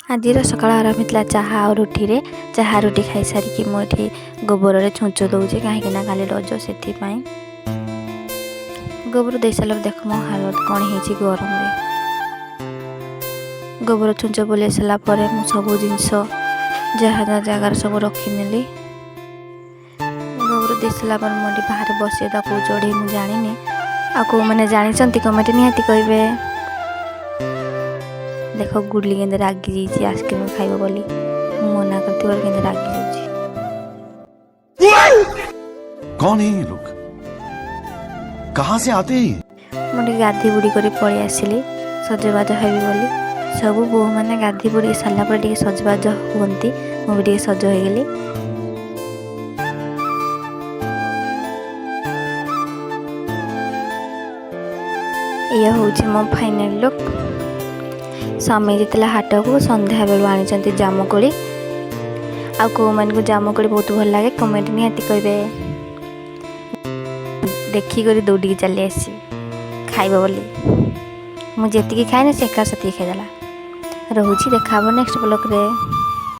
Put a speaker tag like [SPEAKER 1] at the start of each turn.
[SPEAKER 1] ଆଜିର ସକାଳ ଆରମ୍ଭ ହେଇଥିଲା ଚାହା ଆଉ ରୁଟିରେ। ଚାହା ରୁଟି ଖାଇସାରିକି ମୁଁ ଏଠି ଗୋବରରେ ଛୁଞ୍ଚ ଦେଉଛି, କାହିଁକିନା କାଲି ରଜ, ସେଥିପାଇଁ। ଗୋବର ଦେଇସାରିଲା ପରେ ଦେଖ ମୋ ହାଲତ କ'ଣ ହେଇଛି ଗରମରେ। ଗୋବର ଛୁଞ୍ଚ ବୁଲେଇ ସାରିଲା ପରେ ମୁଁ ସବୁ ଜିନିଷ ଯାହା ଯାହା ଜାଗାରେ ସବୁ ରଖିନେଲି। ଗୋବର ଦେଇସାରିଲା ପରେ ମୁଁ ଏଠି ବାହାରେ ବସି ତାକୁ ଚଢ଼େଇ ମୁଁ ଜାଣିନି, ଆଉ କେଉଁମାନେ ଜାଣିଛନ୍ତି କମେଣ୍ଟ ନିହାତି କହିବେ। देख गुडली के रागी जाइए आइसक्रीम खाइब बोली मना करती के रागी जाऊँ।
[SPEAKER 2] कौन है ये लोग, कहाँ से आते हैं?
[SPEAKER 1] मुझे गाधी बुड़ी कर पलि आसली सजबाज हेबी बोली। सब बो मैंने गाधी बुड़ी सारा पर सजबाज हुंती, मुझे सज हो गली। ये हूँ मो फाइनल लुक। स्वामी जितला हाट को संध्या बेलू आनी जामुकोड़ी। आ को मान को जामुकोड़ी बहुत भल लगे कमेंट निहाती कहबे। देखिक दौड़ी चली आसी खाइब बोली मुझे खाए से एका साथी खाईदेला। रोची देखा नेक्स्ट ब्लॉग रे।